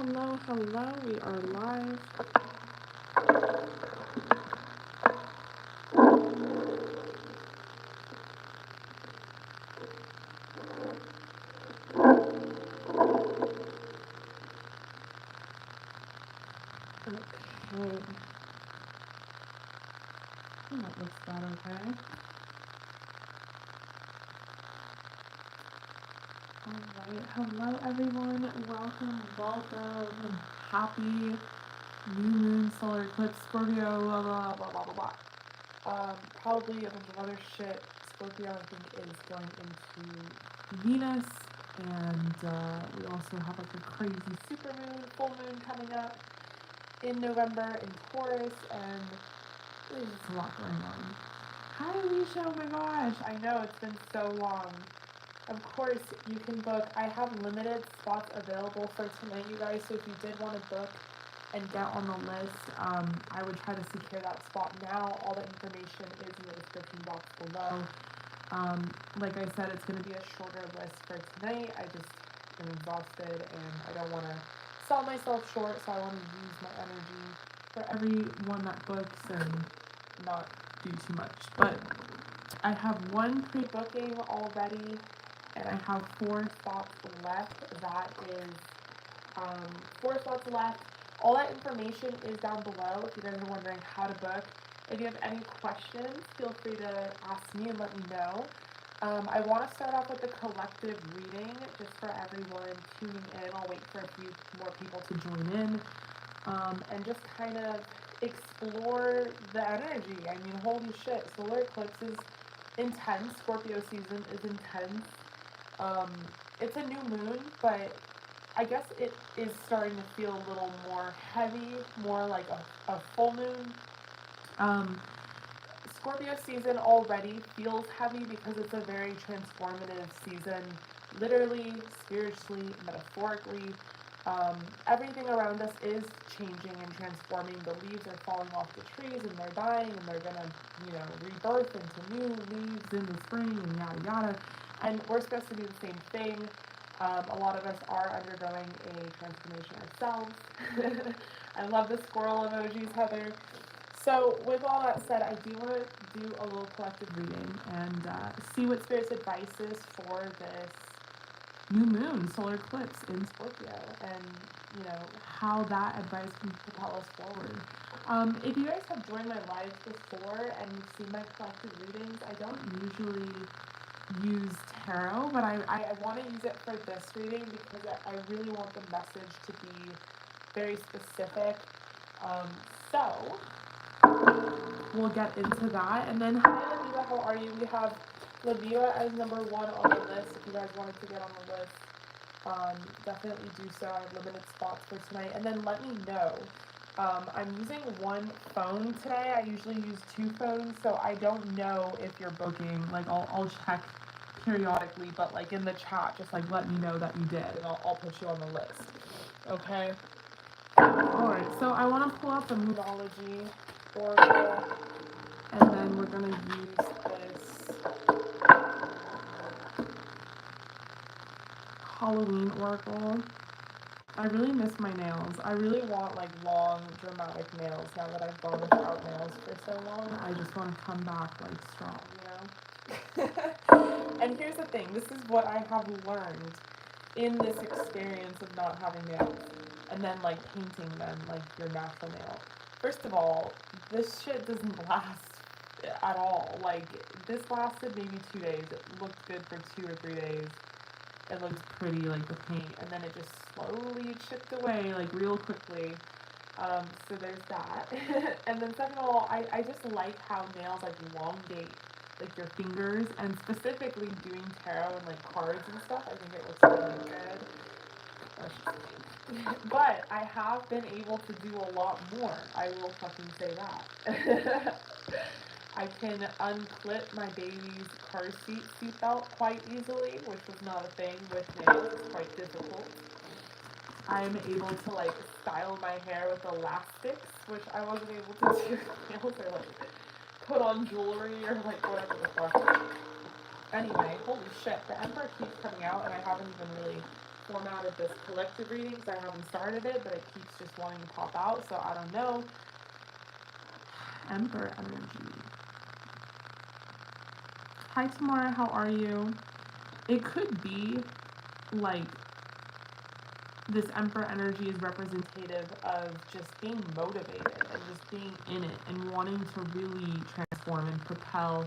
hello, hello. We are live. Okay. That looks about okay. Alright, hello everyone. Welcome. Happy new moon, solar eclipse, Scorpio, blah blah blah blah blah blah. Probably a bunch of other shit. Scorpio, I think, is going into Venus, and we also have like a crazy supermoon, full moon coming up in November in Taurus, and there's just a lot going on. Hi Alicia, oh my gosh, I know it's been so long. Of course, you can book. I have limited spots available for tonight, you guys, so if you did want to book and get on the list, I would try to secure that spot now. All the information is in the description box below. Like I said, it's going to be a shorter list for tonight. I just am exhausted and I don't want to sell myself short, so I want to use my energy for everyone that books and not do too much. But I have one pre-booking already, and I have 4 spots left. That is 4 spots left. All that information is down below if you guys are wondering how to book. If you have any questions, feel free to ask me and let me know. I want to start off with a collective reading just for everyone tuning in. I'll wait for a few more people to join in, and just kind of explore the energy. I mean, holy shit, solar eclipse is intense. Scorpio season is intense. It's a new moon, but I guess it is starting to feel a little more heavy, more like a full moon. Scorpio season already feels heavy because it's a very transformative season, literally, spiritually, metaphorically. Everything around us is changing and transforming. The leaves are falling off the trees and they're dying and they're gonna, rebirth into new leaves in the spring and yada yada. And we're supposed to do the same thing. A lot of us are undergoing a transformation ourselves. I love the squirrel emojis, Heather. So with all that said, I do want to do a little collective reading and see what Spirit's advice is for this new moon, solar eclipse in Scorpio, and how that advice can propel us forward. If you guys have joined my lives before and you've seen my collective readings, I don't usually use tarot, but I want to use it for this reading because I really want the message to be very specific. So we'll get into that. And then, hi Laviva, how are you? We have Laviva as number 1 on the list. If you guys wanted to get on the list, definitely do so. I have limited spots for tonight. And then let me know. I'm using one phone today. I usually use 2 phones, so I don't know if you're booking. Like, I'll check periodically, but like in the chat, just like let me know that you did, and I'll put you on the list. Okay. Alright, so I want to pull out the Moonology Oracle, and then we're going to use this Halloween Oracle. I really miss my nails. I really want like long, dramatic nails now that I've gone without nails for so long. I just want to come back like strong, And here's the thing, this is what I have learned in this experience of not having nails, and then like painting them like your natural nail. First of all, this shit doesn't last at all. Like, this lasted maybe 2 days. It looked good for 2 or 3 days. It looked pretty, like the paint, and then it just slowly chipped away, like real quickly. So there's that. And then second of all, I just like how nails like elongate like your fingers, and specifically doing tarot and like cards and stuff, I think it looks really good. That's just me. But I have been able to do a lot more. I will fucking say that. I can unclip my baby's car seatbelt quite easily, which was not a thing with nails. It's quite difficult. I'm able to like style my hair with elastics, which I wasn't able to do with nails, or like put on jewelry or like whatever the fuck. Anyway, holy shit, the Emperor keeps coming out and I haven't even really format of this collective reading because I haven't started it, but it keeps just wanting to pop out, so I don't know. Emperor energy. Hi Tamara, how are you? It could be like this Emperor energy is representative of just being motivated and just being in it and wanting to really transform and propel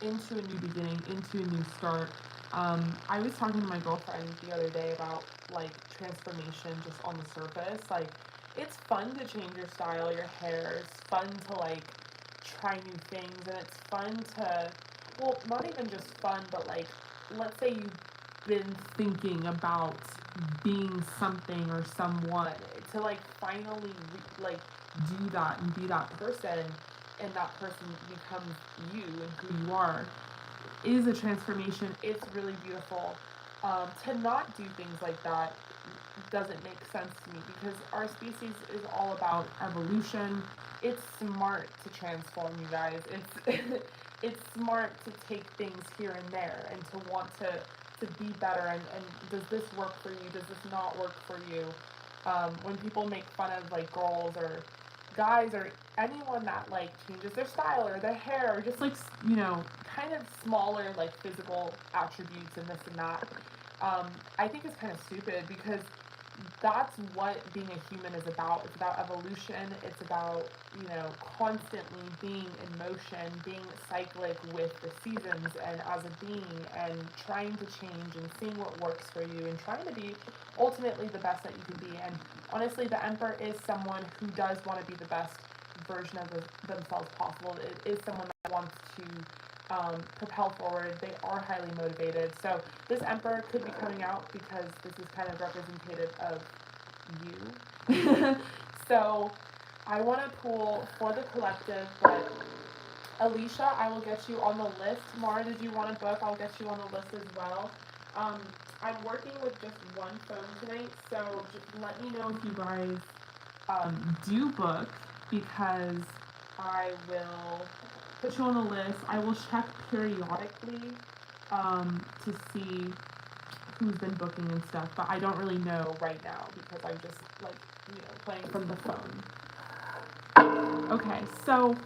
into a new beginning, into a new start. I was talking to my girlfriend the other day about like transformation just on the surface. Like, it's fun to change your style, your hair. It's fun to like try new things, and it's fun to, well, not even just fun, but like, let's say you've been thinking about being something or someone, to like finally like do that and be that person, and that person becomes you and who you are, is a transformation. It's really beautiful. To not do things like that doesn't make sense to me, because our species is all about evolution. It's smart to transform, you guys. It's it's smart to take things here and there and to want to be better, and does this work for you, does this not work for you? When people make fun of like girls or guys or anyone that like changes their style or their hair, or just like, you know, kind of smaller like physical attributes and this and that, I think it's kind of stupid, because that's what being a human is about. It's about evolution. It's about, you know, constantly being in motion, being cyclic with the seasons and as a being, and trying to change and seeing what works for you and trying to be ultimately the best that you can be. And honestly, the Emperor is someone who does want to be the best version of themselves possible. It is someone that wants to propel forward. They are highly motivated. So this Emperor could be coming out because this is kind of representative of you. So I want to pull for the collective, but Alicia, I will get you on the list. Mara, did you want a book? I'll get you on the list as well. I'm working with just one phone tonight, so just let me know if you guys do book, because I will put you on the list. I will check periodically to see who's been booking and stuff, but I don't really know right now because I'm just like, you know, playing from the phone. Okay, so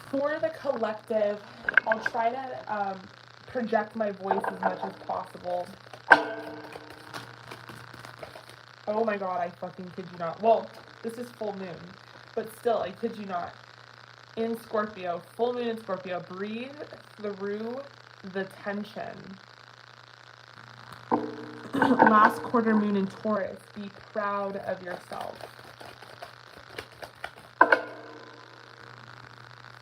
for the collective, I'll try to project my voice as much as possible. Oh my god, I fucking kid you not. Well, this is full moon, but still, I kid you not. In Scorpio, full moon in Scorpio, breathe through the tension. Last quarter moon in Taurus, be proud of yourself.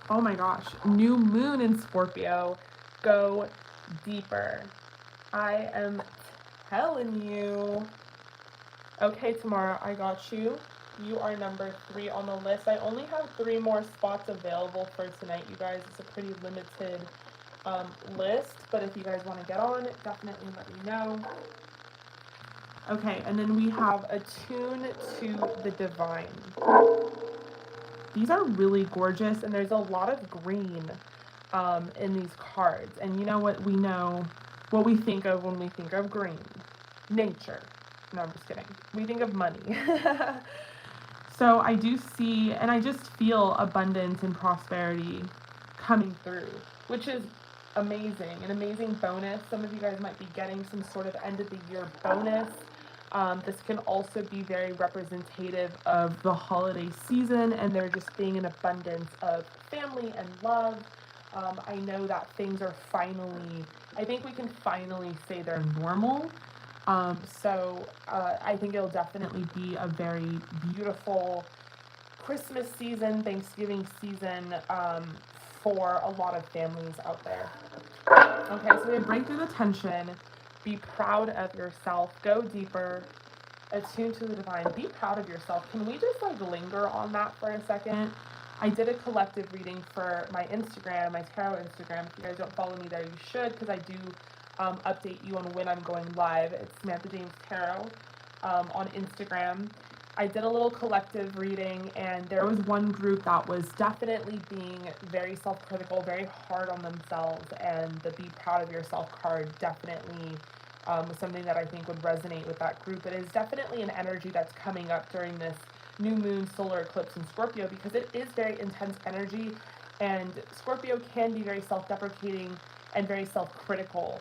Oh my gosh, new moon in Scorpio, go deeper. I am telling you. Okay, Tamara, I got you. You are number 3 on the list. I only have 3 more spots available for tonight, you guys. It's a pretty limited list, but if you guys want to get on, definitely let me know. Okay, and then we have Attune to the Divine. These are really gorgeous, and there's a lot of green in these cards. And you know what we know, what we think of when we think of green? Nature. No, I'm just kidding. We think of money. So I do see, and I just feel abundance and prosperity coming through, which is amazing, an amazing bonus. Some of you guys might be getting some sort of end of the year bonus. This can also be very representative of the holiday season, and there just being an abundance of family and love. I know that things are finally, I think we can finally say they're normal. So I think it'll definitely be a very beautiful Christmas season, Thanksgiving season for a lot of families out there. Okay, so we break through the tension, be proud of yourself, go deeper, attune to the divine, be proud of yourself. Can we just like linger on that for a second? I did a collective reading for my Instagram, my tarot Instagram. If you guys don't follow me there, you should, because I do update you on when I'm going live. It's Samantha James Tarot on Instagram. I did a little collective reading, and there was one group that was definitely being very self-critical, very hard on themselves, and the be proud of yourself card definitely was something that I think would resonate with that group. It is definitely an energy that's coming up during this new moon solar eclipse in Scorpio, because it is very intense energy, and Scorpio can be very self-deprecating and very self-critical,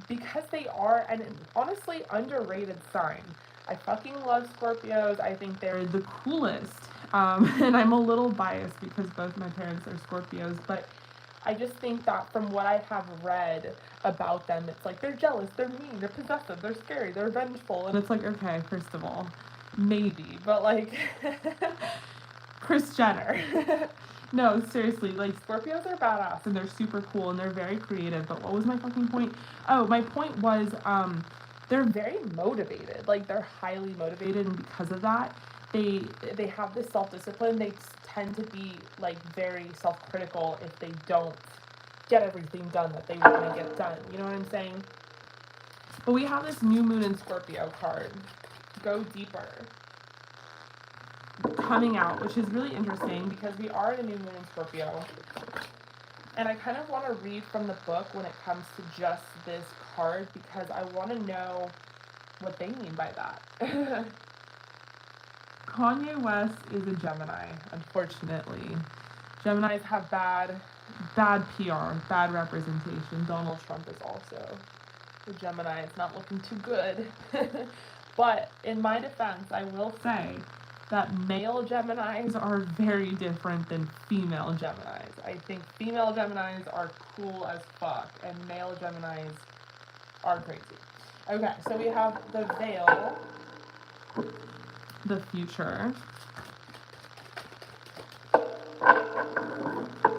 because they are an honestly underrated sign. I fucking love Scorpios. I think they're the coolest. And I'm a little biased because both my parents are Scorpios, but I just think that from what I have read about them, it's like they're jealous, they're mean, they're possessive, they're scary, they're vengeful. And it's like, okay, first of all, maybe, but like, Kris Jenner. No, seriously, like, Scorpios are badass and they're super cool and they're very creative. But what was my fucking point? Oh, my point was, they're very motivated. Like, they're highly motivated, and because of that, they have this self-discipline. They tend to be, like, very self-critical if they don't get everything done that they want to get done. You know what I'm saying? But we have this new moon in Scorpio card, Go Deeper, coming out, which is really interesting because we are in a new moon in Scorpio. And I kind of want to read from the book when it comes to just this card, because I want to know what they mean by that. Kanye West is a Gemini, unfortunately. Geminis have bad PR, bad representation. Donald Trump is also a Gemini. It's not looking too good. But in my defense, I will say that male Geminis are very different than female Geminis. I think female Geminis are cool as fuck, and male Geminis are crazy. Okay, so we have the Veil, the Future,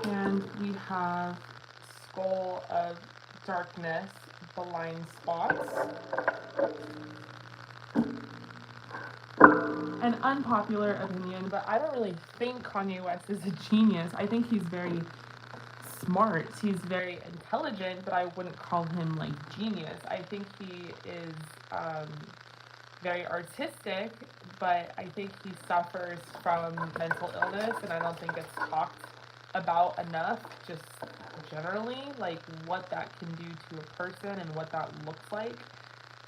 and we have Skull of Darkness, Blind Spots. An unpopular opinion, but I don't really think Kanye West is a genius. I think he's very smart. He's very intelligent, but I wouldn't call him like genius. I think he is very artistic, but I think he suffers from mental illness, and I don't think it's talked about enough, just generally, like what that can do to a person and what that looks like.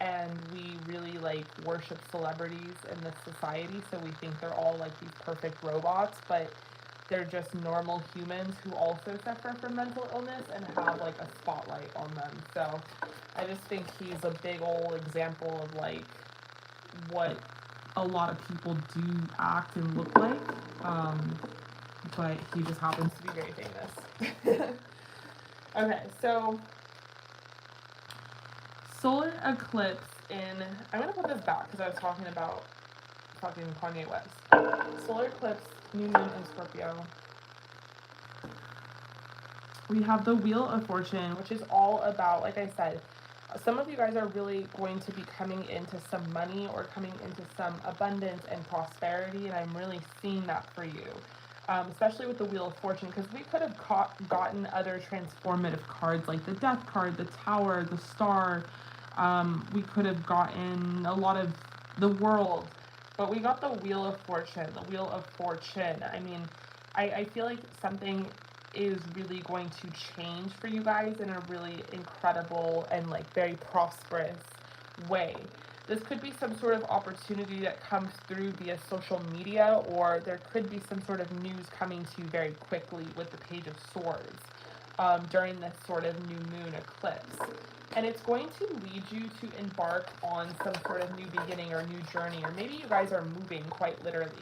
And we really like worship celebrities in this society, so we think they're all like these perfect robots, but they're just normal humans who also suffer from mental illness and have like a spotlight on them. So I just think he's a big old example of like what a lot of people do act and look like, but he just happens to be very famous. Okay, so solar eclipse in, I'm going to put this back because I was talking about fucking Kanye West. Solar eclipse, new moon in Scorpio. We have the Wheel of Fortune, which is all about, like I said, some of you guys are really going to be coming into some money or coming into some abundance and prosperity, and I'm really seeing that for you. Especially with the Wheel of Fortune, because we could have gotten other transformative cards like the Death card, the Tower, the Star. We could have gotten a lot of the World, but we got the Wheel of Fortune. The Wheel of Fortune. I mean, I feel like something is really going to change for you guys in a really incredible and like very prosperous way. This could be some sort of opportunity that comes through via social media, or there could be some sort of news coming to you very quickly with the Page of Swords during this sort of new moon eclipse. And it's going to lead you to embark on some sort of new beginning or new journey, or maybe you guys are moving quite literally.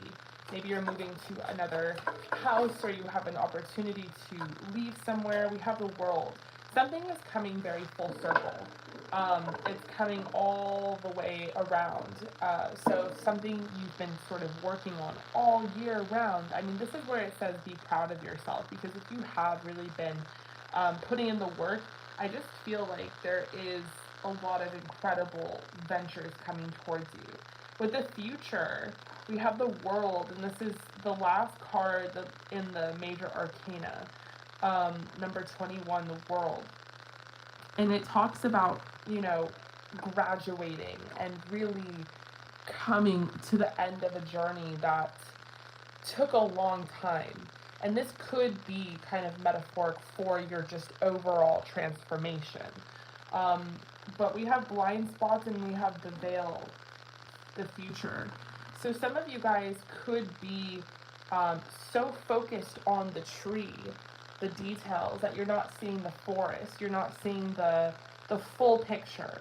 Maybe you're moving to another house, or you have an opportunity to leave somewhere. We have the World. Something is coming very full circle. It's coming all the way around. So something you've been sort of working on all year round. I mean, this is where it says be proud of yourself, because if you have really been putting in the work, I just feel like there is a lot of incredible ventures coming towards you. With the Future, we have the World, and this is the last card in the major arcana, number 21, the World. And it talks about, you know, graduating and really coming to the end of a journey that took a long time. And this could be kind of metaphoric for your just overall transformation. but we have blind spots and we have the veil, the future. So some of you guys could be so focused on the tree, the details, that you're not seeing the forest, you're not seeing the full picture.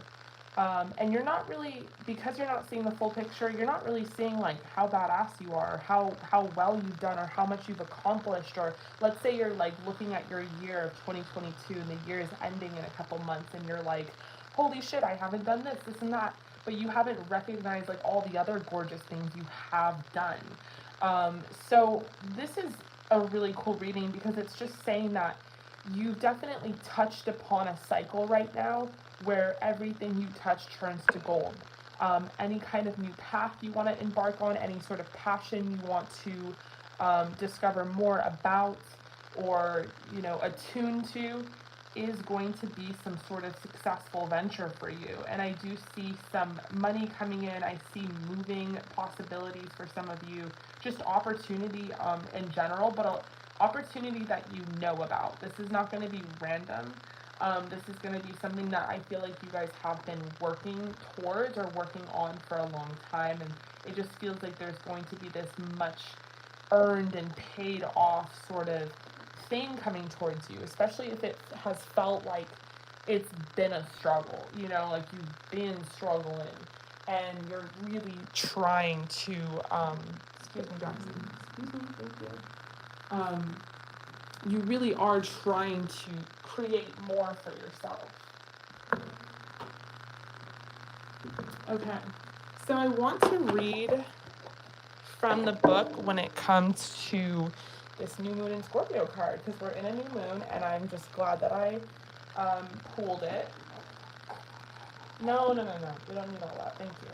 And you're not really, because you're not seeing the full picture, you're not really seeing like how badass you are, how well you've done, or how much you've accomplished. Or let's say you're like looking at your year of 2022 and the year is ending in a couple months and you're like, holy shit, I haven't done this, this and that. But you haven't recognized like all the other gorgeous things you have done. So this is a really cool reading because it's just saying that you've definitely touched upon a cycle right now where everything you touch turns to gold. Any kind of new path you want to embark on, any sort of passion you want to discover more about, or attune to, is going to be some sort of successful venture for you. And I do see some money coming in. I see moving possibilities for some of you, just opportunity in general, but opportunity that you know about. This is not going to be random. This is going to be something that I feel like you guys have been working towards or working on for a long time, and it just feels like there's going to be this much earned and paid off sort of thing coming towards you, especially if it has felt like it's been a struggle, like you've been struggling and you're really trying to, excuse me, Jackson, excuse me, thank you. You really are trying to create more for yourself. Okay, so I want to read from the book when it comes to this new moon in Scorpio card, because we're in a new moon and I'm just glad that I pulled it. No, we don't need all that, thank you.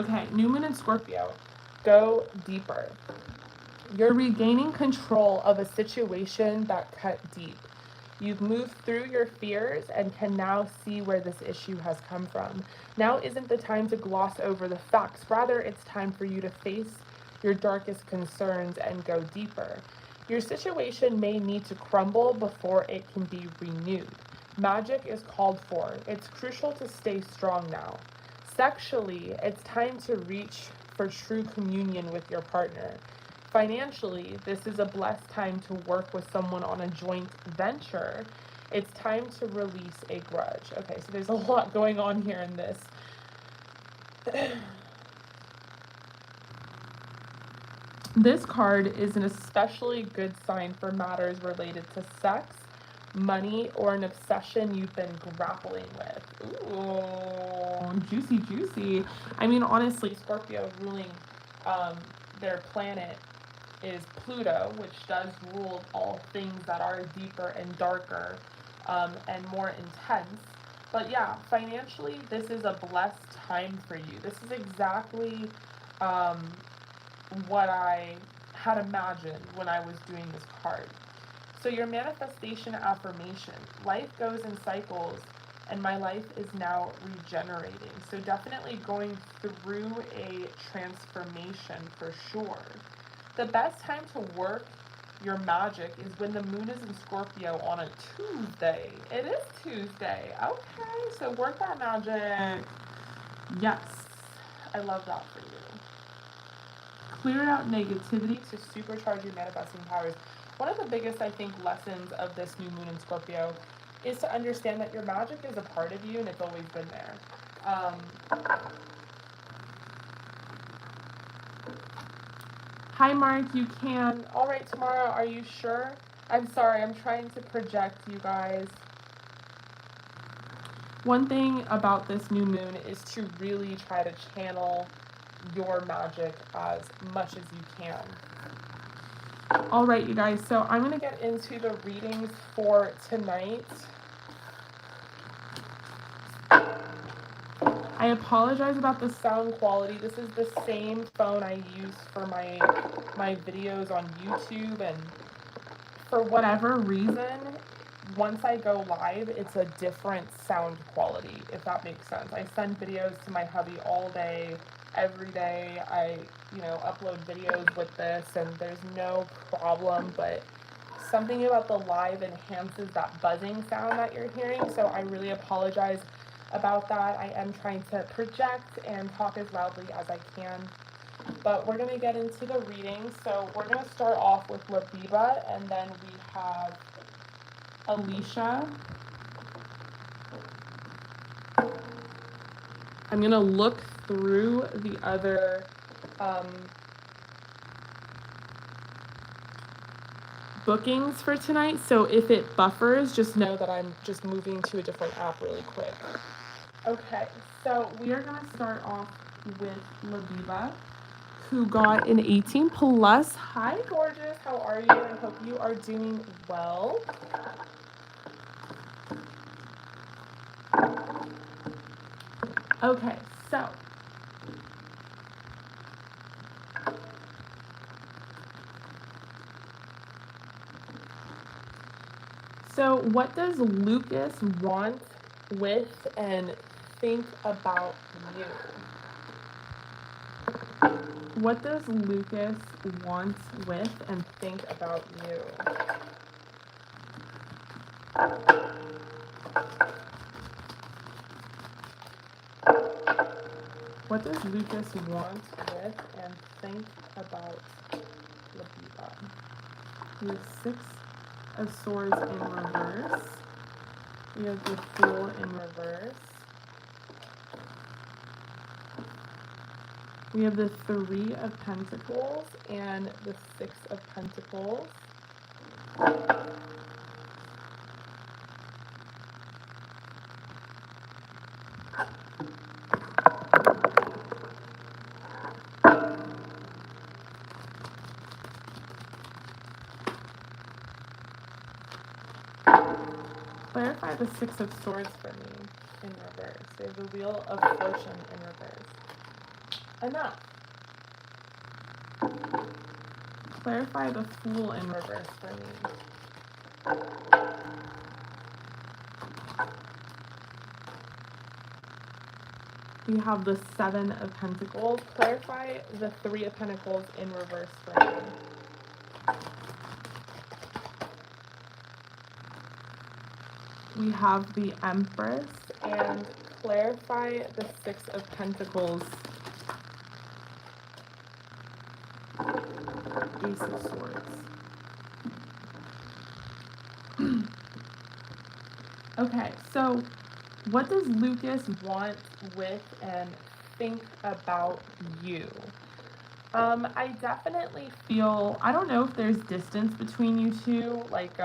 Okay, new moon in Scorpio, go deeper. You're regaining control of a situation that cut deep. You've moved through your fears and can now see where this issue has come from. Now isn't the time to gloss over the facts. Rather, it's time for you to face your darkest concerns and go deeper. Your situation may need to crumble before it can be renewed. Magic is called for. It's crucial to stay strong now. Sexually, it's time to reach for true communion with your partner. Financially, this is a blessed time to work with someone on a joint venture. It's time to release a grudge. Okay, so there's a lot going on here in this. This card is an especially good sign for matters related to sex, money, or an obsession you've been grappling with. Ooh, juicy, juicy. I mean, honestly, Scorpio ruling their planet is Pluto, which does rule all things that are deeper and darker and more intense. But yeah, financially, this is a blessed time for you. This is exactly what I had imagined when I was doing this card. So your manifestation affirmation, life goes in cycles and my life is now regenerating. So definitely going through a transformation for sure. The best time to work your magic is when the moon is in Scorpio on a Tuesday. It is Tuesday. Okay, so work that magic. Yes, I love that for you. Clear out negativity to supercharge your manifesting powers. One of the biggest, I think, lessons of this new moon in Scorpio is to understand that your magic is a part of you and it's always been there. Hi, Mark, you can. All right, tomorrow, are you sure? I'm sorry, I'm trying to project, you guys. One thing about this new moon is to really try to channel your magic as much as you can. All right, you guys, so I'm going to get into the readings for tonight. I apologize about the sound quality. This is the same phone I use for my videos on YouTube, and for whatever reason, once I go live, it's a different sound quality, if that makes sense. I send videos to my hubby all day, every day. I, upload videos with this, and there's no problem, but something about the live enhances that buzzing sound that you're hearing, so I really apologize about that. I am trying to project and talk as loudly as I can, but we're going to get into the reading. So we're going to start off with Biba, and then we have Alicia. I'm going to look through the other bookings for tonight, so if it buffers, just know that I'm just moving to a different app really quick. Okay, so we are going to start off with Biba, who got an 18 plus. Hi, gorgeous. How are you? I hope you are doing well. Okay, so what does Lucas want with and think about you? What does Lucas want with and think about you? What does Lucas want with and think about Biba? We have 6 of Swords in reverse. We have the Fool in reverse. We have the 3 of Pentacles and the 6 of Pentacles. Clarify the 6 of Swords for me in reverse. We have the Wheel of Fortune in reverse. Enough. Clarify the Fool in reverse for me. We have the 7 of Pentacles. Clarify the 3 of Pentacles in reverse for me. We have the Empress, and clarify the 6 of Pentacles. Ace of Swords. Okay, so what does Lucas want with and think about you? I definitely feel, I don't know if there's distance between you two, like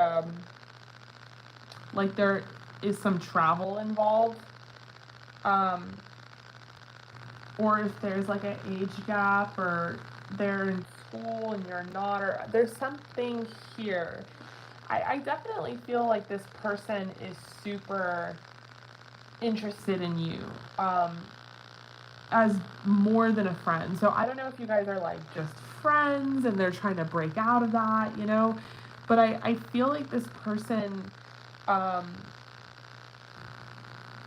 there is some travel involved, or if there's like an age gap, or they're in school and you're not, or there's something here. I definitely feel like this person is super interested in you, as more than a friend. So I don't know if you guys are like just friends and they're trying to break out of that, you know, but I feel like this person,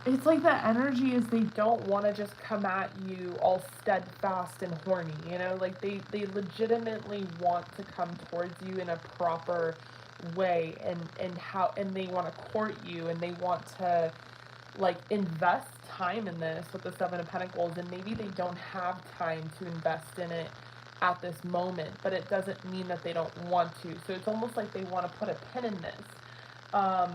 it's like the energy is they don't want to just come at you all steadfast and horny, you know, like they legitimately want to come towards you in a proper way, and they want to court you, and they want to like invest time in this with the 7 of Pentacles, and maybe they don't have time to invest in it at this moment, but it doesn't mean that they don't want to. So it's almost like they want to put a pin in this. I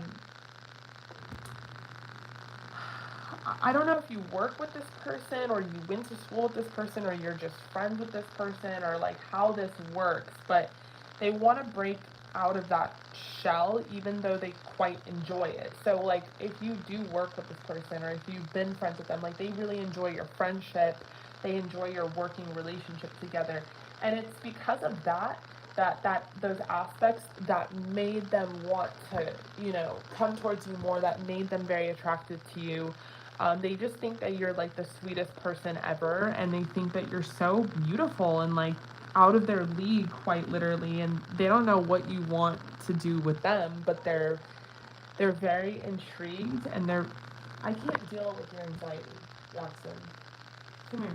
don't know if you work with this person, or you went to school with this person, or you're just friends with this person, or like how this works, but they want to break out of that shell, even though they quite enjoy it. So like if you do work with this person, or if you've been friends with them, like they really enjoy your friendship, they enjoy your working relationship together, and it's because of that those aspects that made them want to, you know, come towards you more, that made them very attractive to you. They just think that you're like the sweetest person ever, and they think that you're so beautiful and like out of their league, quite literally, and they don't know what you want to do with them, but they're very intrigued, and I can't deal with your anxiety, Jackson. Come here.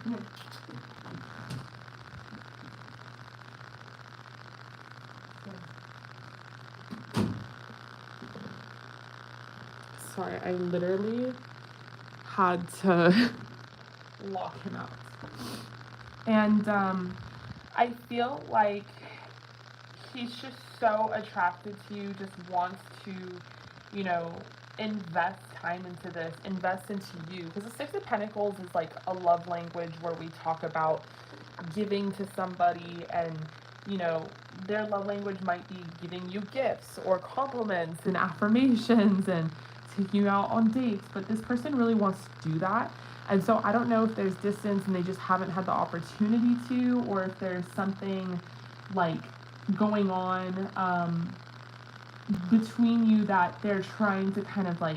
Come here. Sorry, I literally had to lock him out. And I feel like he's just so attracted to you, just wants to, you know, invest time into this, invest into you. Because the Six of Pentacles is like a love language where we talk about giving to somebody, and, you know, their love language might be giving you gifts or compliments and affirmations and taking you out on dates. But this person really wants to do that. And so I don't know if there's distance and they just haven't had the opportunity to, or if there's something like going on between you that they're trying to kind of like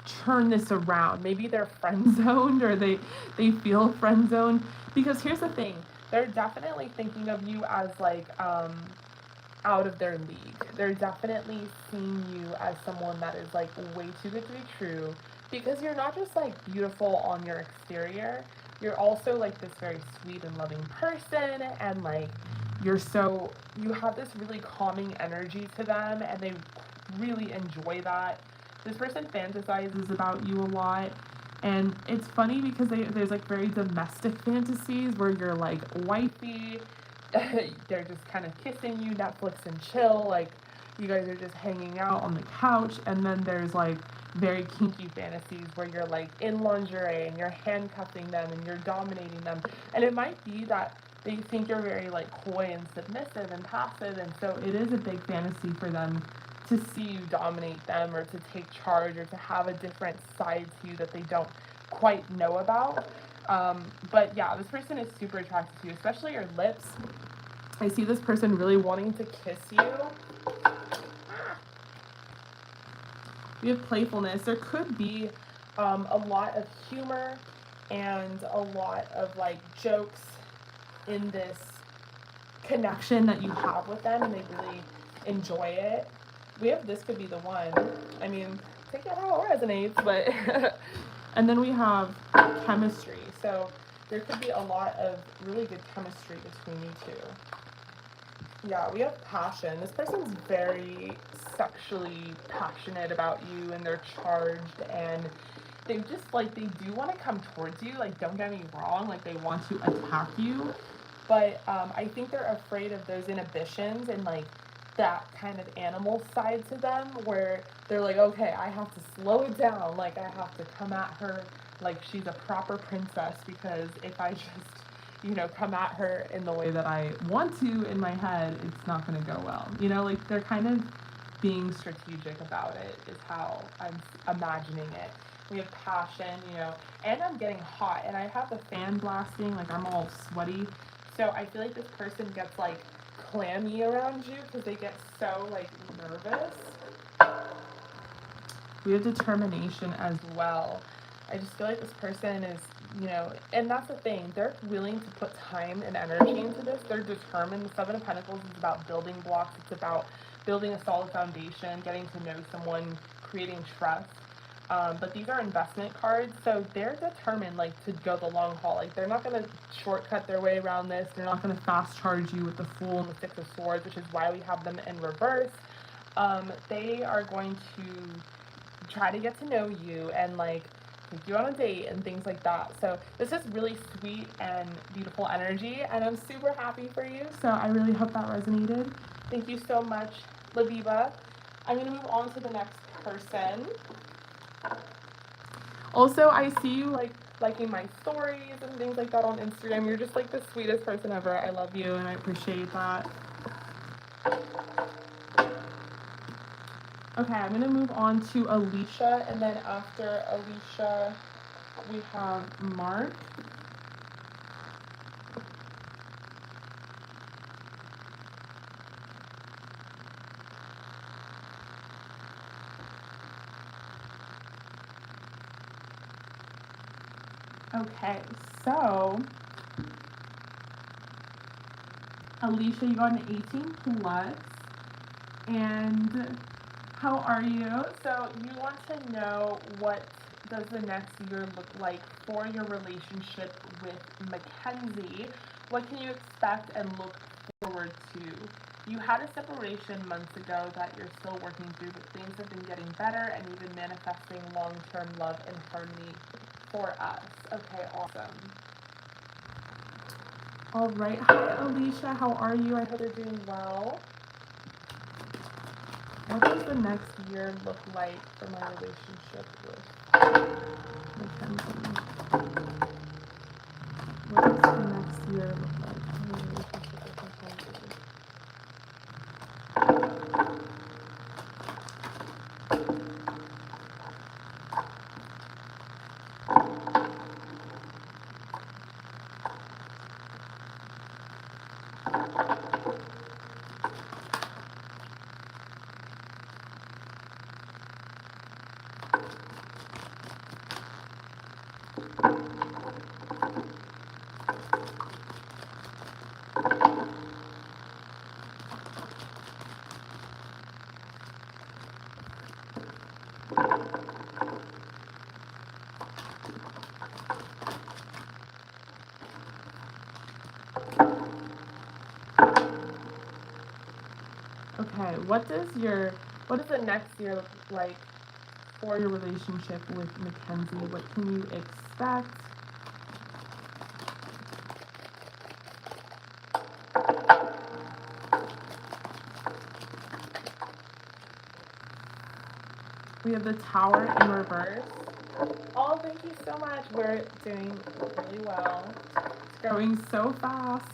turn this around. Maybe they're friend zoned, or they feel friend zoned. Because here's the thing, they're definitely thinking of you as like out of their league. They're definitely seeing you as someone that is like way too good to be true, because you're not just like beautiful on your exterior, you're also like this very sweet and loving person, and like you have this really calming energy to them, and they really enjoy that. This person fantasizes about you a lot, and it's funny because there's like very domestic fantasies where you're like wifey, they're just kind of kissing you, Netflix and chill, like you guys are just hanging out on the couch. And then there's like very kinky fantasies where you're like in lingerie and you're handcuffing them and you're dominating them. And it might be that they think you're very like coy and submissive and passive, and so it is a big fantasy for them to see you dominate them, or to take charge, or to have a different side to you that they don't quite know about. But yeah, this person is super attracted to you, especially your lips. I see this person really wanting to kiss you. We have playfulness. There could be a lot of humor and a lot of like jokes in this connection that you have with them, and they really enjoy it. We have this could be the one. I mean, take it how it resonates, but and then we have chemistry. So there could be a lot of really good chemistry between you two. Yeah, we have passion. This person's very sexually passionate about you, and they're charged, and they just like, they do want to come towards you. Like, don't get me wrong, like they want to attack you, but I think they're afraid of those inhibitions and like that kind of animal side to them, where they're like, okay, I have to slow it down, like I have to come at her like she's a proper princess, because if I just, you know, come at her in the way that I want to in my head, it's not going to go well. You know, like they're kind of being strategic about it, is how I'm imagining it. We have passion, you know, and I'm getting hot, and I have the fan blasting, like I'm all sweaty. So I feel like this person gets like clammy around you because they get so like nervous. We have determination as well. I just feel like this person is, you know, and that's the thing, they're willing to put time and energy into this. They're determined. The Seven of Pentacles is about building blocks. It's about building a solid foundation, getting to know someone, creating trust. But these are investment cards, so they're determined like to go the long haul. Like they're not going to shortcut their way around this. They're not going to fast charge you with the Fool and the Six of Swords, which is why we have them in reverse. They are going to try to get to know you and like take you on a date and things like that. So this is really sweet and beautiful energy, and I'm super happy for you. So I really hope that resonated. Thank you so much, Biba. I'm going to move on to the next person. Also, I see you like liking my stories and things like that on Instagram. You're just like the sweetest person ever. I love you and I appreciate that. Okay, I'm going to move on to Alicia, and then after Alicia, we have Mark. Okay, so Alicia, you got an 18 plus, and how are you? So you want to know, what does the next year look like for your relationship with Mackenzie? What can you expect and look forward to? You had a separation months ago that you're still working through, but things have been getting better and even manifesting long-term love and harmony for us. Okay, awesome. All right. Hi, Alicia. How are you? I hope you're doing well. What does the next year look like for my relationship with Mackenzie? What does the next year look like for my relationship with Mackenzie? Okay, what does the next year look like for your relationship with Mackenzie? What can you expect? We have the Tower in reverse. Oh, thank you so much. We're doing really well. It's going so fast.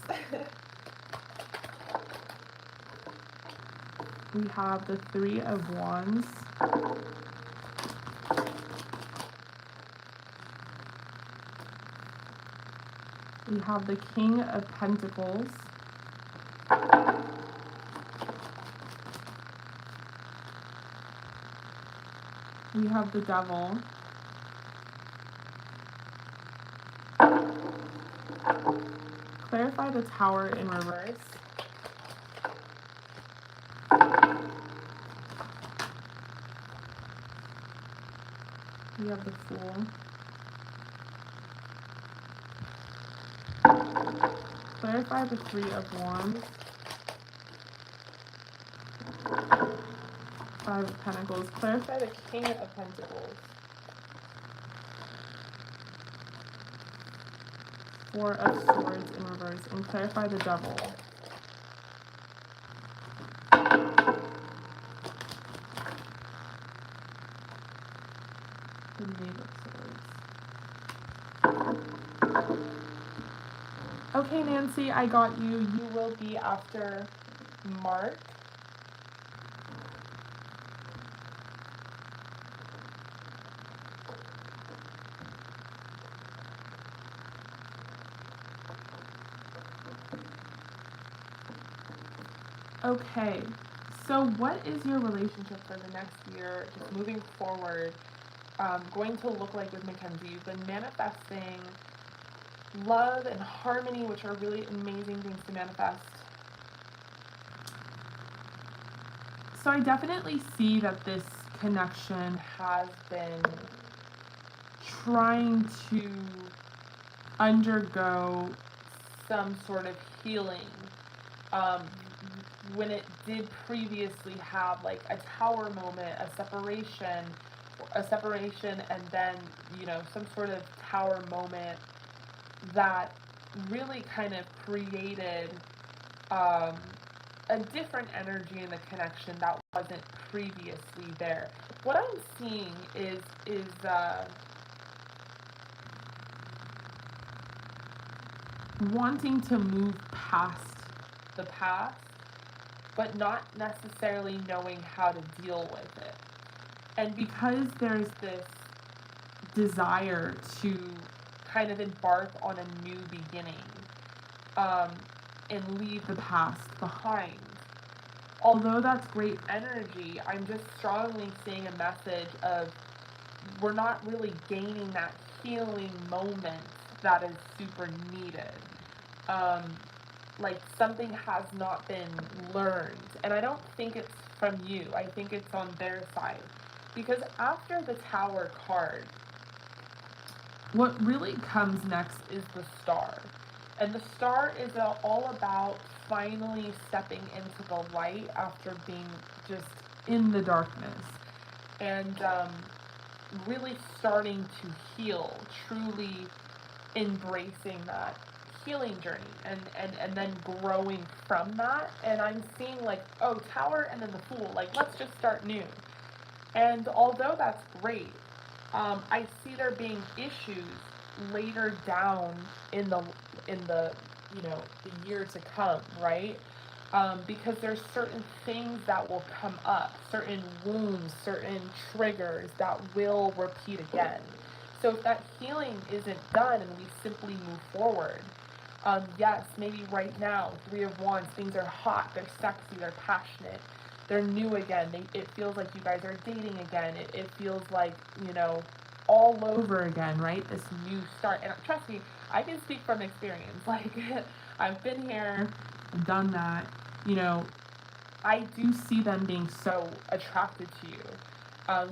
We have the Three of Wands. We have the King of Pentacles. We have the Devil. Clarify the Tower in reverse. We have the Fool. Clarify the Three of Wands. Five of Pentacles. Clarify the King of Pentacles. Four of Swords in reverse. And clarify the Devil. The Knave of Swords. Okay, Nancy, I got you. You will be after Mark. Okay, so what is your relationship for the next year, just moving forward, going to look like with Mackenzie? You've been manifesting love and harmony, which are really amazing things to manifest. So I definitely see that this connection has been trying to undergo some sort of healing. When it did previously have like a tower moment, a separation, and then, you know, some sort of tower moment that really kind of created a different energy in the connection that wasn't previously there. What I'm seeing is wanting to move past the past, but not necessarily knowing how to deal with it. And because there's this desire to kind of embark on a new beginning, and leave the past behind, although that's great energy, I'm just strongly seeing a message of we're not really gaining that healing moment that is super needed. Like something has not been learned. And I don't think it's from you. I think it's on their side. Because after the Tower card, what really comes next is the Star. And the Star is all about finally stepping into the light after being just in the darkness, and really starting to heal, truly embracing that healing journey, and then growing from that. And I'm seeing like, oh, Tower and then the Fool, like, let's just start new. And although that's great, I see there being issues later down in the the year to come, right? Because there's certain things that will come up, certain wounds, certain triggers that will repeat again. So if that healing isn't done and we simply move forward, yes, maybe right now, Three of Wands, things are hot, they're sexy, they're passionate, they're new again. It feels like you guys are dating again. It feels like, all over again, right? This new start. And trust me, I can speak from experience. Like, I've been here, I've done that. I do see them being so attracted to you.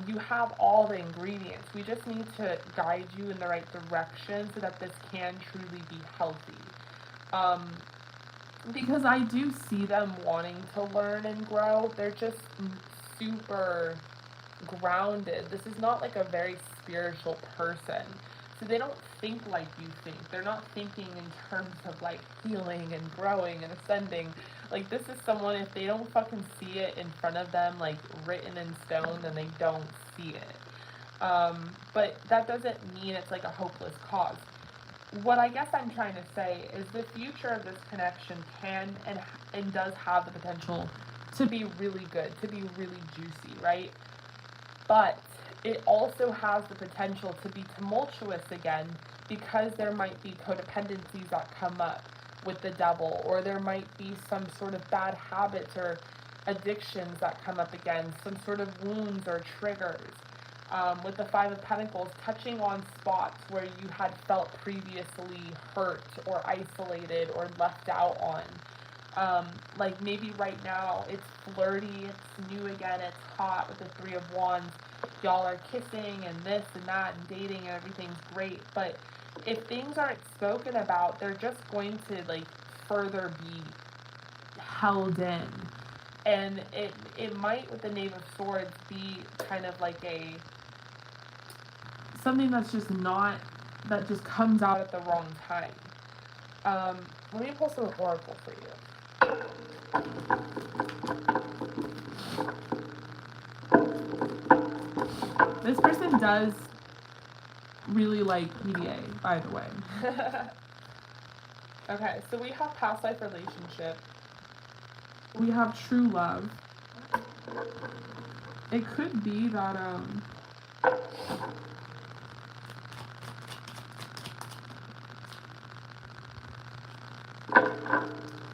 You have all the ingredients. We just need to guide you in the right direction so that this can truly be healthy. Because I do see them wanting to learn and grow. They're just super grounded. This is not like a very spiritual person. So they don't think like you think. They're not thinking in terms of like healing and growing and ascending. Like, this is someone, if they don't fucking see it in front of them, like written in stone, then they don't see it. But that doesn't mean it's like a hopeless cause. What I guess I'm trying to say is the future of this connection can and does have the potential to be really good, to be really juicy, right? But it also has the potential to be tumultuous again, because there might be codependencies that come up with the devil, or there might be some sort of bad habits or addictions that come up again, some sort of wounds or triggers. With the Five of Pentacles, touching on spots where you had felt previously hurt or isolated or left out on. Like maybe right now it's flirty, it's new again, it's hot with the Three of Wands. Y'all are kissing and this and that and dating and everything's great. But if things aren't spoken about, they're just going to like further be held in. And it might, with the Knave of Swords, be kind of like something that's just not, that just comes out at the wrong time. Let me pull some Oracle for you. This person does really like PDA, by the way. Okay, so we have past life relationship. We have true love. It could be that,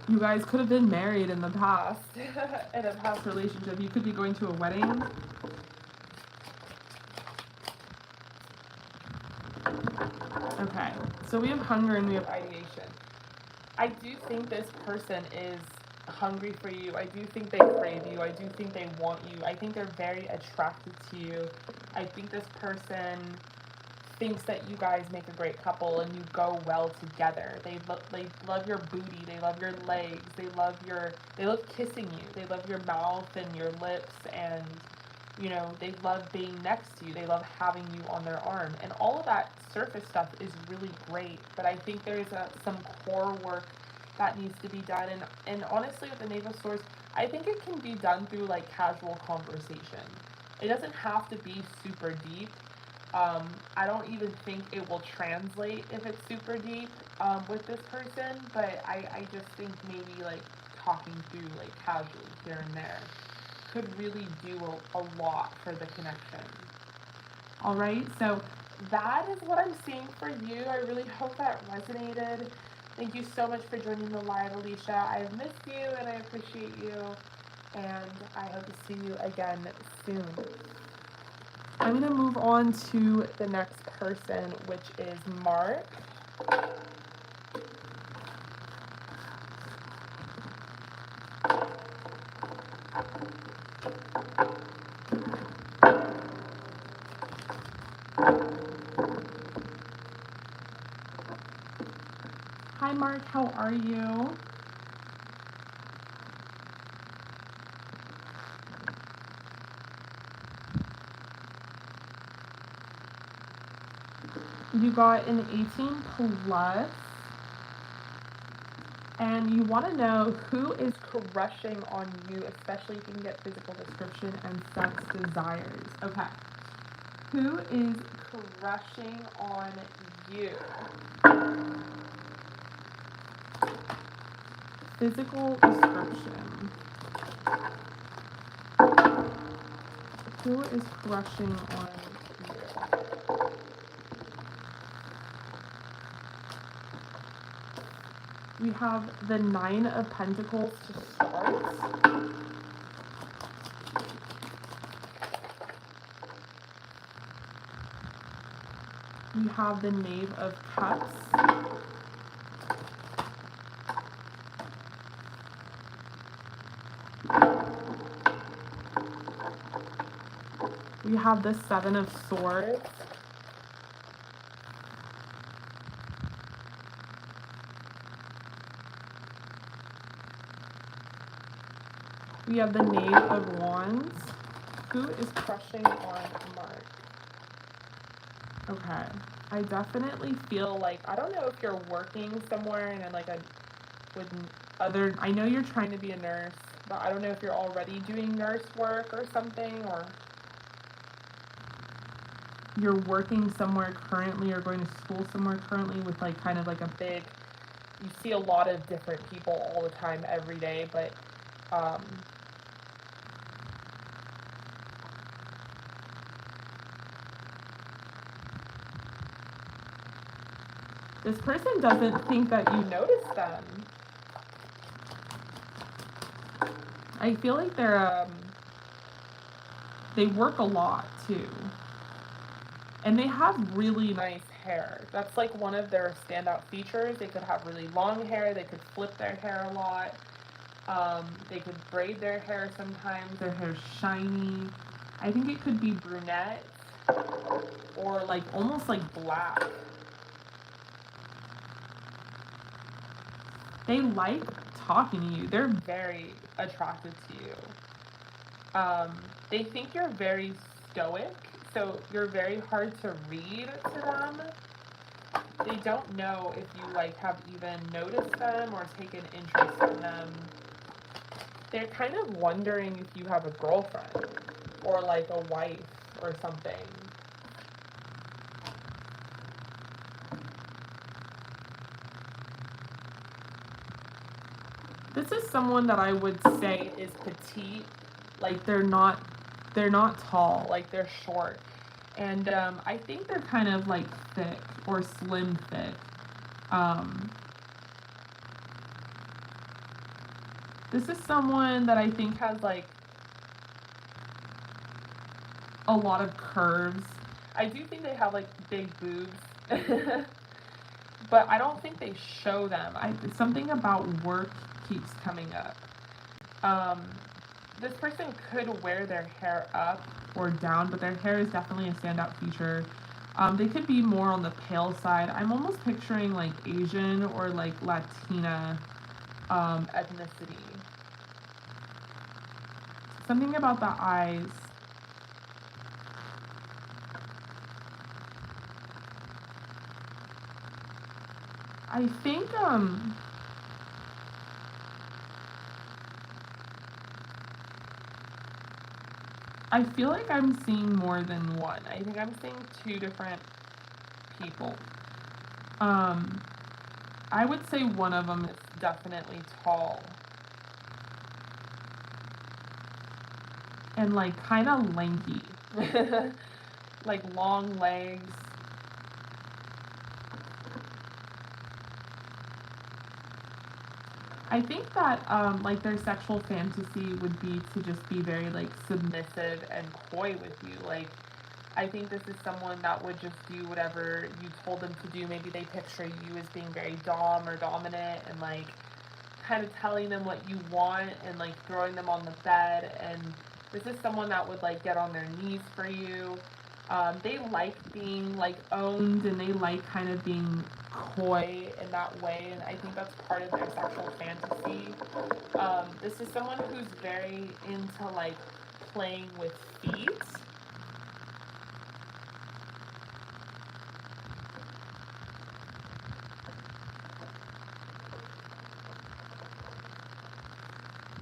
you guys could have been married in the past, in a past relationship. You could be going to a wedding. Okay, so we have hunger and we have ideation. I do think this person is hungry for you. I do think they crave you. I do think they want you. I think they're very attracted to you. I think this person thinks that you guys make a great couple and you go well together. They love your booty. They love your legs. They love kissing you. They love your mouth and your lips, and they love being next to you. They love having you on their arm. And all of that surface stuff is really great, but I think there's some core work that needs to be done. And honestly, with the Knave of Swords, I think it can be done through like casual conversation. It doesn't have to be super deep. I don't even think it will translate if it's super deep with this person, but I just think maybe like talking through like casually here and there could really do a lot for the connection. All right, so that is what I'm seeing for you. I really hope that resonated. Thank you so much for joining the live, Alicia. I've missed you and I appreciate you, and I hope to see you again soon. I'm going to move on to the next person, which is Mark. Hi Mark, how are you? You got an 18 plus. And you want to know who is crushing on you, especially if you can get physical description and sex desires. Okay. Who is crushing on you? Physical description. Who is crushing on you? We have the 9 of Pentacles to start. We have the Knave of Cups. We have the 7 of Swords. We have the Knave of Wands. Who is crushing on Mark? Okay. I definitely feel like, I don't know if you're working somewhere and like I know you're trying to be a nurse, but I don't know if you're already doing nurse work or something, or you're working somewhere currently or going to school somewhere currently with like kind of like a big, you see a lot of different people all the time every day, but this person doesn't think that you notice them. I feel like they work a lot too. And they have really nice hair. That's like one of their standout features. They could have really long hair. They could flip their hair a lot. They could braid their hair sometimes. Their hair's shiny. I think it could be brunette or like almost like black. They like talking to you. They're very attracted to you. They think you're very stoic, so you're very hard to read to them. They don't know if you like have even noticed them or taken interest in them. They're kind of wondering if you have a girlfriend or like a wife or something. This is someone that I would say is petite. Like they're not tall, like they're short. And I think they're kind of like thick or slim thick. This is someone that I think has like a lot of curves. I do think they have like big boobs, but I don't think they show them. Something about work keeps coming up. This person could wear their hair up or down, but their hair is definitely a standout feature. They could be more on the pale side. I'm almost picturing like Asian or like Latina ethnicity. Something about the eyes. I think I feel like I'm seeing more than one. I think I'm seeing 2 different people. I would say one of them is definitely tall. And like kind of lanky. Like long legs. I think that like their sexual fantasy would be to just be very like submissive and coy with you. Like I think this is someone that would just do whatever you told them to do. Maybe they picture you as being very dom or dominant and like kind of telling them what you want and like throwing them on the bed. And this is someone that would like get on their knees for you. They like being like owned and they like kind of being coy in that way, and I think that's part of their sexual fantasy. This is someone who's very into like playing with feet.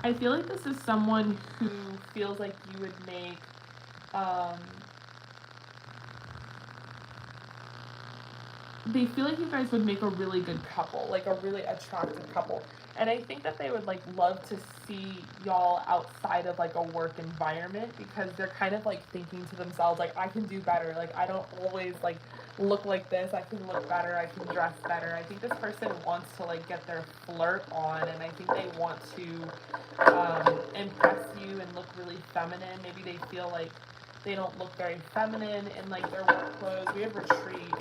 I feel like this is someone who feels like you would make, they feel like you guys would make a really good couple, like a really attractive couple. And I think that they would like love to see y'all outside of like a work environment, because they're kind of like thinking to themselves, like, I can do better. Like, I don't always like look like this. I can look better. I can dress better. I think this person wants to like get their flirt on, and I think they want to impress you and look really feminine. Maybe they feel like they don't look very feminine in like their work clothes. We have retreat.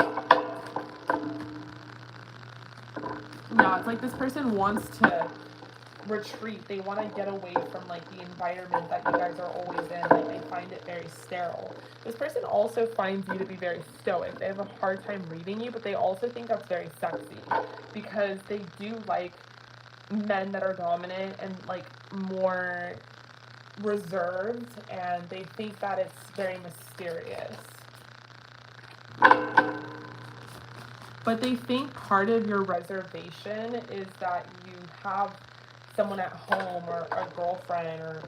Yeah, it's like this person wants to retreat. They want to get away from like the environment that you guys are always in. Like, they find it very sterile. This person also finds you to be very stoic. They have a hard time reading you, but they also think that's very sexy, because they do like men that are dominant and like more reserved, and they think that it's very mysterious. But they think part of your reservation is that you have someone at home, or a girlfriend, or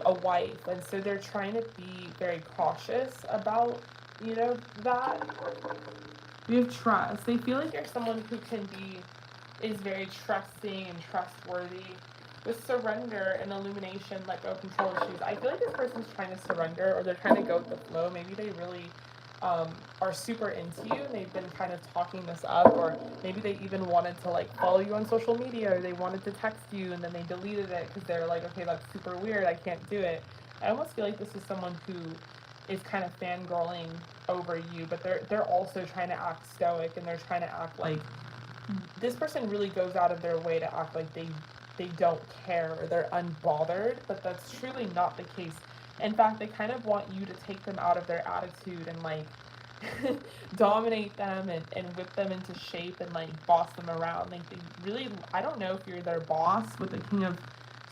a wife, and so they're trying to be very cautious about, that. We have trust. They feel like you're someone who is very trusting and trustworthy. With surrender and illumination, let go of control issues, I feel like this person's trying to surrender, or they're trying to go with the flow. Maybe they really are super into you, and they've been kind of talking this up, or maybe they even wanted to like follow you on social media, or they wanted to text you and then they deleted it because they're like, okay, that's super weird, I can't do it. I almost feel like this is someone who is kind of fangirling over you, but they're also trying to act stoic, and they're trying to act like, this person really goes out of their way to act like they don't care, or they're unbothered, but that's truly not the case. In fact, they kind of want you to take them out of their attitude and like dominate them and whip them into shape and like boss them around. Like, they really, I don't know if you're their boss with the King of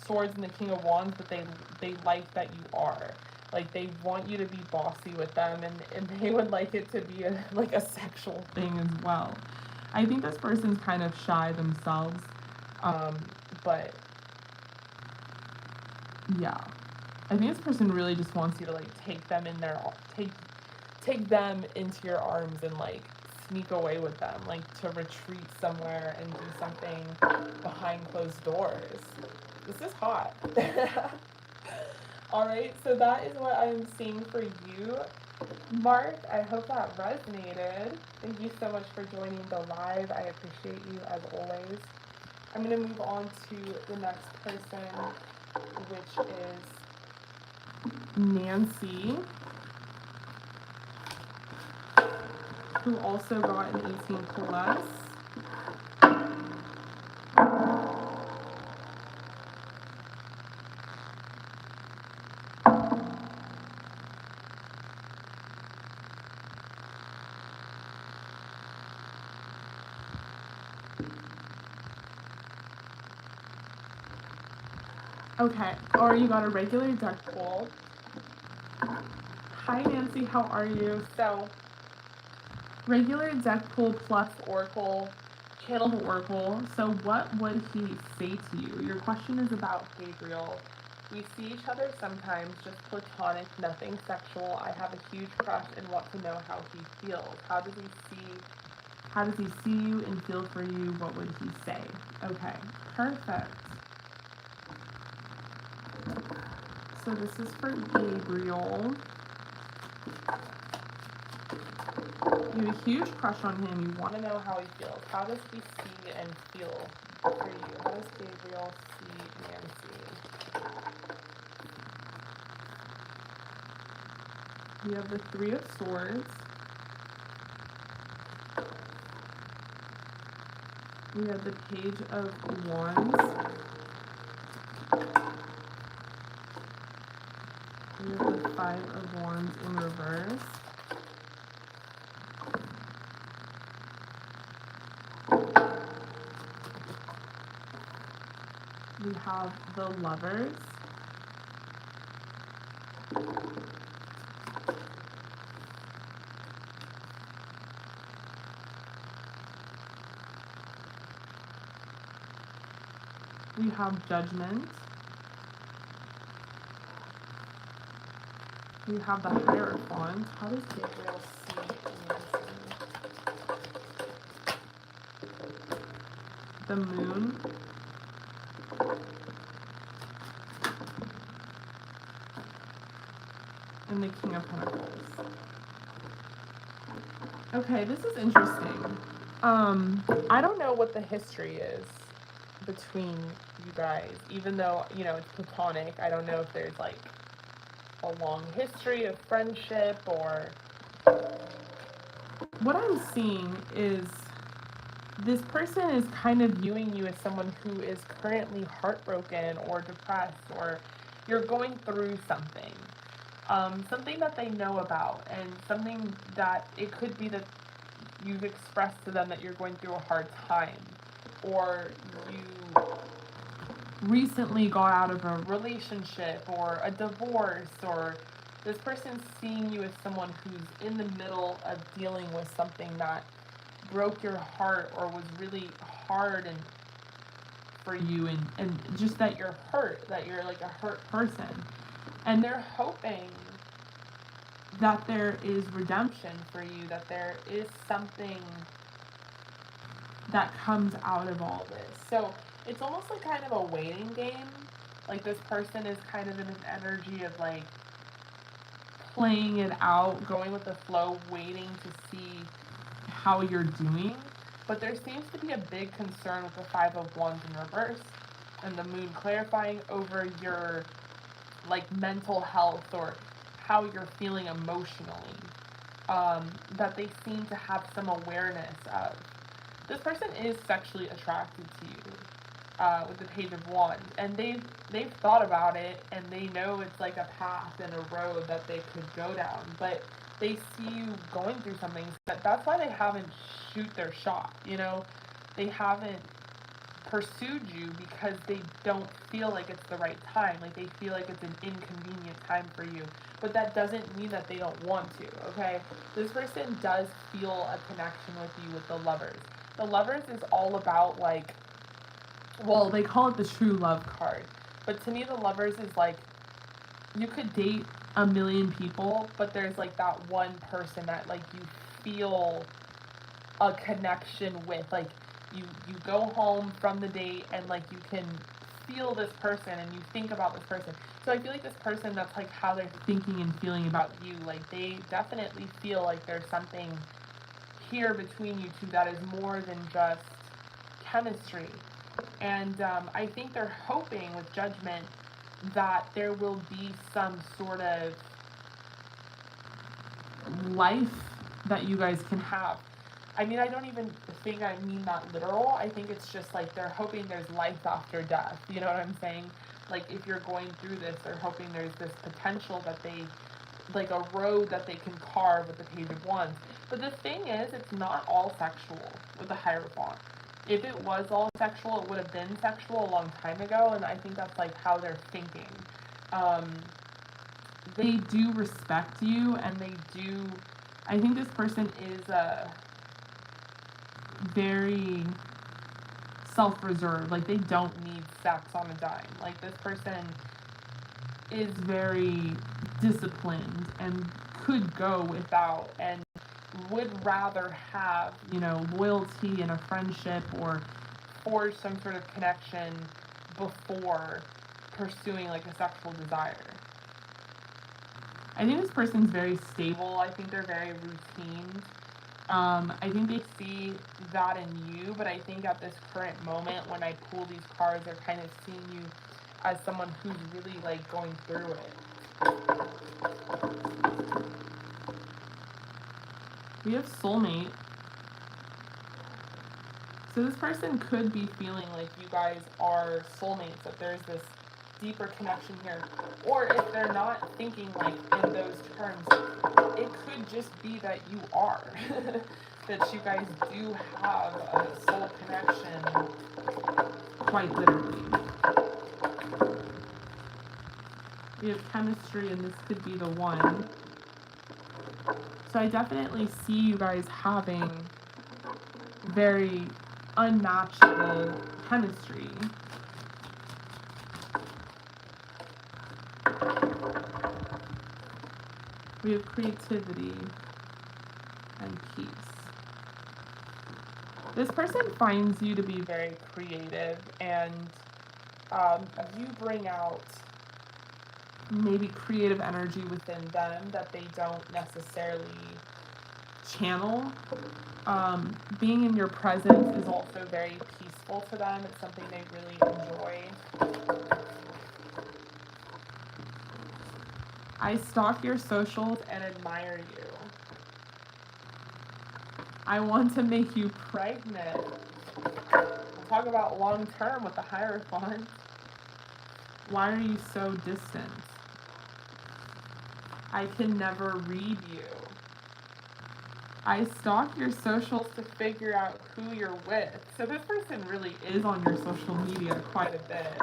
Swords and the King of Wands, but they like that you are. Like, they want you to be bossy with them, and they would like it to be like a sexual thing as well. I think this person's kind of shy themselves, but yeah. I think this person really just wants you to like take them into your arms and like sneak away with them, like to retreat somewhere and do something behind closed doors. This is hot. All right, so that is what I'm seeing for you, Mark. I hope that resonated. Thank you so much for joining the live. I appreciate you as always. I'm going to move on to the next person, which is Nancy, who also got an 18 plus. Okay, or you got a regular deck pull. Hi Nancy, how are you? So, regular deck pull plus Oracle, channeled Oracle. So what would he say to you? Your question is about Gabriel. We see each other sometimes, just platonic, nothing sexual. I have a huge crush and want to know how he feels. How does he see you and feel for you? What would he say? Okay, perfect. So this is for Gabriel. You have a huge crush on him. You want to know how he feels. How does he see and feel for you? How does Gabriel see Nancy? You have the Three of Swords. We have the Page of Wands. We have the Five of Wands in reverse. We have the Lovers. We have Judgment. We have the Hierophant. How does Gabriel see Nancy? The Moon. And the King of Pentacles. Okay, this is interesting. I don't know what the history is between you guys, even though, you know, it's platonic. I don't know if there's like a long history of friendship, or what I'm seeing is this person is kind of viewing you as someone who is currently heartbroken or depressed, or you're going through something. Something that they know about, and something that it could be that you've expressed to them that you're going through a hard time, or you recently got out of a relationship or a divorce, or this person's seeing you as someone who's in the middle of dealing with something that broke your heart or was really hard and for you, and just that you're hurt, that you're like a hurt person. And they're hoping that there is redemption for you, that there is something that comes out of all this. So it's almost like kind of a waiting game. Like this person is kind of in an energy of like playing it out, going with the flow, waiting to see how you're doing. But there seems to be a big concern with the Five of Wands in reverse and the Moon clarifying over your like mental health or how you're feeling emotionally, that they seem to have some awareness of. This person is sexually attracted to you, with the Page of Wands, and they've thought about it, and they know it's like a path and a road that they could go down, but they see you going through something. That's why they haven't shoot their shot, you know? They haven't pursued you because they don't feel like it's the right time. Like they feel like it's an inconvenient time for you. But that doesn't mean that they don't want to, okay? This person does feel a connection with you with the Lovers. The Lovers is all about like, well, they call it the true love card. But to me, the Lovers is like, you could date a million people, but there's like that one person that like you feel a connection with. Like you go home from the date and like you can feel this person and you think about this person. So I feel like this person, that's like how they're thinking and feeling about you. Like they definitely feel like there's something here between you two that is more than just chemistry. And I think they're hoping with Judgment that there will be some sort of life that you guys can have. I mean, I don't even think I mean that literal. I think it's just like they're hoping there's life after death. You know what I'm saying? Like if you're going through this, they're hoping there's this potential that they, like a road that they can carve with the Page of Wands. But the thing is, it's not all sexual with the Hierophant. If it was all sexual, it would have been sexual a long time ago, and I think that's like how they're thinking. They do respect you, and they do, I think this person is very self-reserved. Like they don't need sex on a dime. Like this person is very disciplined and could go without, and would rather have, you know, loyalty in a friendship or forge some sort of connection before pursuing like a sexual desire. I think this person's very stable. I think they're very routine. I think they see that in you, but I think at this current moment when I pull these cards, they're kind of seeing you as someone who's really like going through it. We have Soulmate. So this person could be feeling like you guys are soulmates, that there's this deeper connection here. Or if they're not thinking like in those terms, it could just be that you are. That you guys do have a soul connection, quite literally. We have chemistry, and this could be the one. So I definitely see you guys having very unmatchable chemistry. We have creativity and peace. This person finds you to be very creative, and you bring out maybe creative energy within them that they don't necessarily channel. Being in your presence is also very peaceful to them. It's something they really enjoy. I stalk your socials and admire you. I want to make you pregnant. We'll talk about long term with the Hierophant. Why are you so distant? I can never read you. I stalk your socials to figure out who you're with. So this person really is on your social media quite a bit.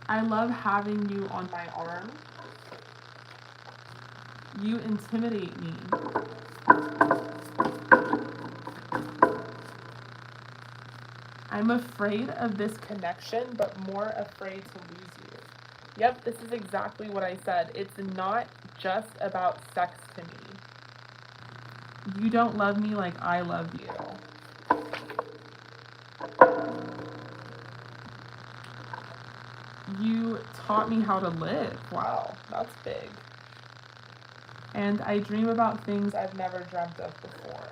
I love having you on my arm. You intimidate me. I'm afraid of this connection, but more afraid to lose you. Yep, this is exactly what I said. It's not just about sex to me. You don't love me like I love you. You taught me how to live. Wow, that's big. And I dream about things I've never dreamt of before.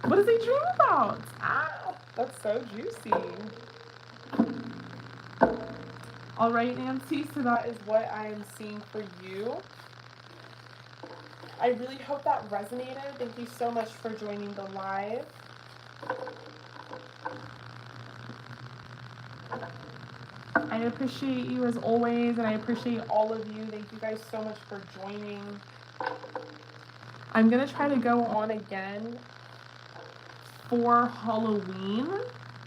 What does he dream about? Ah, that's so juicy. All right, Nancy, so that is what I am seeing for you. I really hope that resonated. Thank you so much for joining the live. I appreciate you as always, and I appreciate all of you. Thank you guys so much for joining. I'm going to try to go on again for Halloween.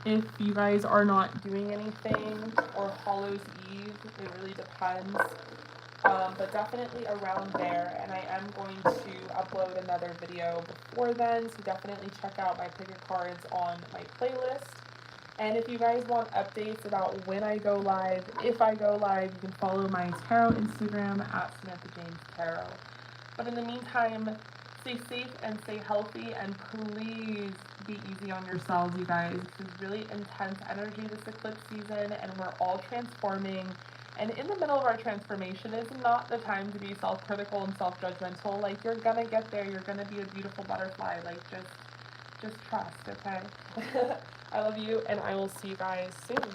If you guys are not doing anything, or Hallows Eve, it really depends. But definitely around there, and I am going to upload another video before then, so definitely check out my pick a cards on my playlist. And if you guys want updates about when I go live, if I go live, you can follow my tarot Instagram at Samantha James Tarot. But in the meantime, stay safe and stay healthy, and please be easy on yourselves, you guys. This is really intense energy this eclipse season, and we're all transforming. And in the middle of our transformation is not the time to be self-critical and self-judgmental. Like, you're gonna get there. You're gonna be a beautiful butterfly. Like, just trust, okay? I love you, and I will see you guys soon.